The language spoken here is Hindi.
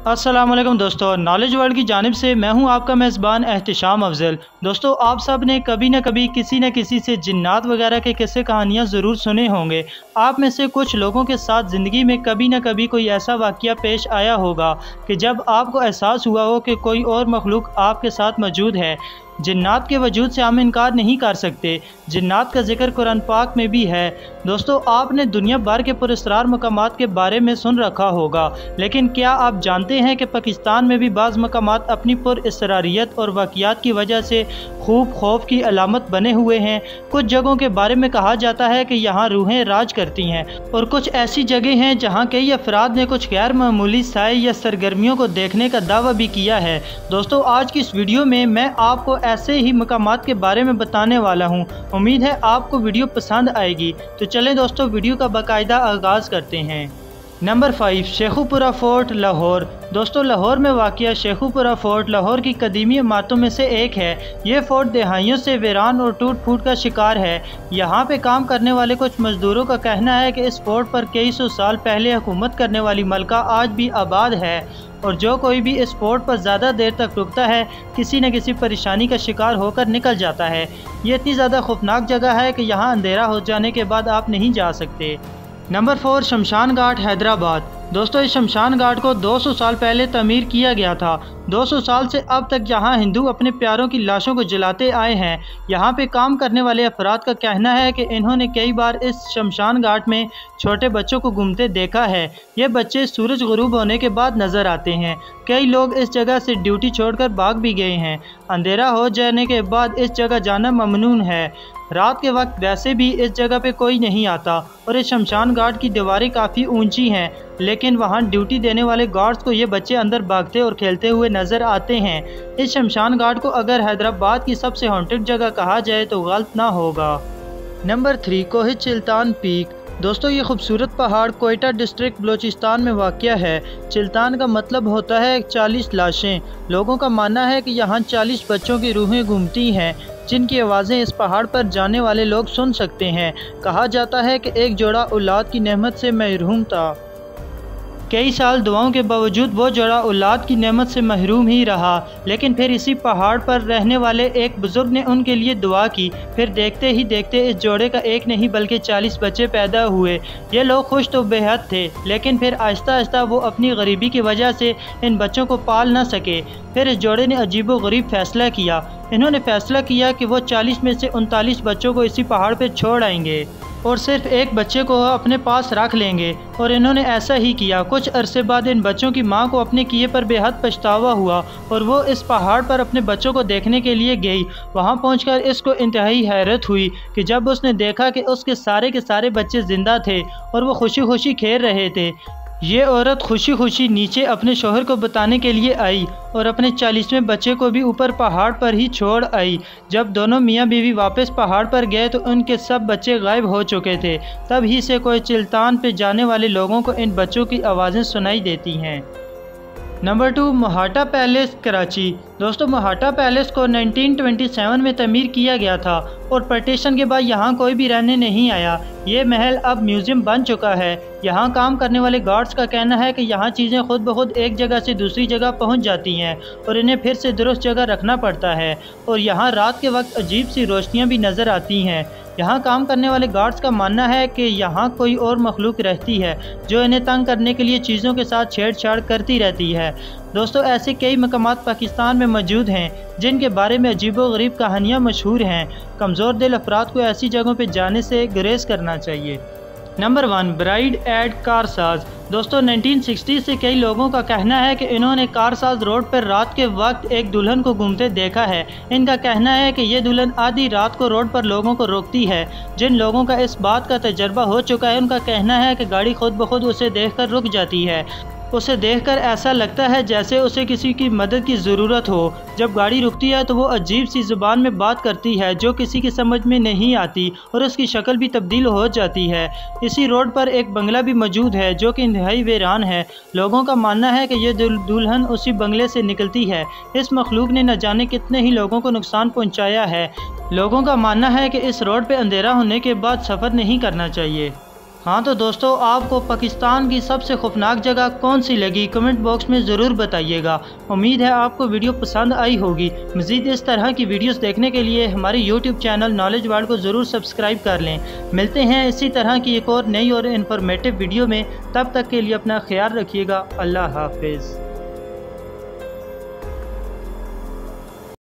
अस्सलामुअलैकुम दोस्तों, नॉलेज वर्ल्ड की जानिब से मैं हूं आपका मेज़बान एहतिशाम अफजल। दोस्तों, आप सब ने कभी न कभी किसी न किसी से जिन्नात वगैरह के किस्से कहानियां ज़रूर सुने होंगे। आप में से कुछ लोगों के साथ ज़िंदगी में कभी न कभी कोई ऐसा वाक़या पेश आया होगा कि जब आपको एहसास हुआ हो कि कोई और मखलूक आपके साथ मौजूद है। जिन्नात के वजूद से हम इनकार नहीं कर सकते। जिन्नात का जिक्र कुरान पाक में भी है। दोस्तों, आपने दुनिया भर के पुरस्कार मकामात के बारे में सुन रखा होगा, लेकिन क्या आप जानते हैं कि पाकिस्तान में भी बाज़ मकामात अपनी पुरअसरारियत और वाक़ियात की वजह से खूब खौफ की अलामत बने हुए हैं। कुछ जगहों के बारे में कहा जाता है कि यहाँ रूहें राज करती हैं, और कुछ ऐसी जगह हैं जहाँ कई अफराद ने कुछ गैर मामूली साए या सरगर्मियों को देखने का दावा भी किया है। दोस्तों, आज की इस वीडियो में मैं आपको ऐसे ही मकामात के बारे में बताने वाला हूँ। उम्मीद है आपको वीडियो पसंद आएगी। तो चलें दोस्तों, वीडियो का बाकायदा आगाज़ करते हैं। Number 5, Sheikhupura fort, Lahore. दोस्तों, लाहौर में वाक़िया शेखुपुरा फोर्ट लाहौर की कदीमी इमारतों में से एक है। ये फोर्ट दहाइयों से वीरान और टूट फूट का शिकार है। यहाँ पे काम करने वाले कुछ मजदूरों का कहना है कि इस फोर्ट पर कई सौ साल पहले हुकूमत करने वाली मलका आज भी आबाद है, और जो कोई भी इस फोर्ट पर ज़्यादा देर तक रुकता है किसी न किसी परेशानी का शिकार होकर निकल जाता है। ये इतनी ज़्यादा खौफनाक जगह है कि यहाँ अंधेरा हो जाने के बाद आप नहीं जा सकते। नंबर 4, शमशान घाट, हैदराबाद। दोस्तों, इस शमशान घाट को 200 साल पहले तमीर किया गया था। 200 साल से अब तक यहाँ हिंदू अपने प्यारों की लाशों को जलाते आए हैं। यहाँ पे काम करने वाले अफराद का कहना है कि इन्होंने कई बार इस शमशान घाट में छोटे बच्चों को घूमते देखा है। ये बच्चे सूरज गुरूब होने के बाद नज़र आते हैं। कई लोग इस जगह से ड्यूटी छोड़कर भाग भी गए हैं। अंधेरा हो जाने के बाद इस जगह जाना ममनून है। रात के वक्त वैसे भी इस जगह पे कोई नहीं आता, और इस शमशान घाट की दीवारें काफ़ी ऊंची हैं, लेकिन वहां ड्यूटी देने वाले गार्ड्स को ये बच्चे अंदर भागते और खेलते हुए नज़र आते हैं। इस शमशान घाट को अगर हैदराबाद की सबसे हॉन्टेड जगह कहा जाए तो गलत ना होगा। Number 3, Kohil Chiltan peak. दोस्तों, ये खूबसूरत पहाड़ कोयटा डिस्ट्रिक्ट बलूचिस्तान में वाक़या है। चिल्तान का मतलब होता है 40 लाशें। लोगों का मानना है कि यहाँ 40 बच्चों की रूहें घूमती हैं, जिनकी आवाज़ें इस पहाड़ पर जाने वाले लोग सुन सकते हैं। कहा जाता है कि एक जोड़ा औलाद की नेमत से महरूम था। कई साल दुआओं के बावजूद वो जोड़ा औलाद की नेमत से महरूम ही रहा, लेकिन फिर इसी पहाड़ पर रहने वाले एक बुज़ुर्ग ने उनके लिए दुआ की। फिर देखते ही देखते इस जोड़े का एक नहीं बल्कि 40 बच्चे पैदा हुए। ये लोग खुश तो बेहद थे, लेकिन फिर आहिस्ता आहिस्ता वो अपनी गरीबी की वजह से इन बच्चों को पाल न सके। फिर इस जोड़े ने अजीबो गरीब फैसला किया। इन्होंने फैसला किया कि वो 40 में से 39 बच्चों को इसी पहाड़ पर छोड़ आएंगे और सिर्फ एक बच्चे को अपने पास रख लेंगे, और इन्होंने ऐसा ही किया। कुछ अरसे बाद इन बच्चों की मां को अपने किए पर बेहद पछतावा हुआ, और वो इस पहाड़ पर अपने बच्चों को देखने के लिए गई। वहां पहुंचकर इसको इंतहाई हैरत हुई कि जब उसने देखा कि उसके सारे के सारे बच्चे ज़िंदा थे और वो खुशी खुशी खेल रहे थे। ये औरत खुशी खुशी नीचे अपने शौहर को बताने के लिए आई और अपने 40वें बच्चे को भी ऊपर पहाड़ पर ही छोड़ आई। जब दोनों मियाँ बीवी वापस पहाड़ पर गए तो उनके सब बच्चे गायब हो चुके थे। तभी से कोई चिल्तान पे जाने वाले लोगों को इन बच्चों की आवाज़ें सुनाई देती हैं। Number 2, Mohatta palace, Karachi. दोस्तों, मोहाटा पैलेस को 1927 में तमीर किया गया था, और पार्टीशन के बाद यहाँ कोई भी रहने नहीं आया। ये महल अब म्यूज़ियम बन चुका है। यहाँ काम करने वाले गार्ड्स का कहना है कि यहाँ चीज़ें खुद ब खुद एक जगह से दूसरी जगह पहुँच जाती हैं, और इन्हें फिर से दुरुस्त जगह रखना पड़ता है। और यहाँ रात के वक्त अजीब सी रोशनियाँ भी नज़र आती हैं। यहाँ काम करने वाले गार्ड्स का मानना है कि यहाँ कोई और मखलूक रहती है जो इन्हें तंग करने के लिए चीज़ों के साथ छेड़छाड़ करती रहती है। दोस्तों, ऐसे कई मकामात पाकिस्तान में मौजूद हैं जिनके बारे में अजीबो-गरीब कहानियाँ मशहूर हैं। कमज़ोर दिल अफराद को ऐसी जगहों पर जाने से गुरेज करना चाहिए। नंबर 1, ब्राइड एट कारसाज। दोस्तों, 1960 से कई लोगों का कहना है कि इन्होंने कारसाज रोड पर रात के वक्त एक दुल्हन को घूमते देखा है। इनका कहना है कि ये दुल्हन आधी रात को रोड पर लोगों को रोकती है। जिन लोगों का इस बात का तजर्बा हो चुका है, उनका कहना है कि गाड़ी खुद ब खुद उसे देखकर रुक जाती है। उसे देखकर ऐसा लगता है जैसे उसे किसी की मदद की ज़रूरत हो। जब गाड़ी रुकती है तो वो अजीब सी ज़ुबान में बात करती है जो किसी की समझ में नहीं आती, और उसकी शक्ल भी तब्दील हो जाती है। इसी रोड पर एक बंगला भी मौजूद है जो कि इंतहाई वीरान है। लोगों का मानना है कि ये दुल्हन उसी बंगले से निकलती है। इस मखलूक ने न जाने कितने ही लोगों को नुकसान पहुँचाया है। लोगों का मानना है कि इस रोड पर अंधेरा होने के बाद सफ़र नहीं करना चाहिए। हाँ तो दोस्तों, आपको पाकिस्तान की सबसे खौफनाक जगह कौन सी लगी, कमेंट बॉक्स में ज़रूर बताइएगा। उम्मीद है आपको वीडियो पसंद आई होगी। मज़ीद इस तरह की वीडियोस देखने के लिए हमारे यूट्यूब चैनल नॉलेज वर्ल्ड को ज़रूर सब्सक्राइब कर लें। मिलते हैं इसी तरह की एक और नई और इन्फॉर्मेटिव वीडियो में। तब तक के लिए अपना ख्याल रखिएगा। अल्लाह हाफिज़।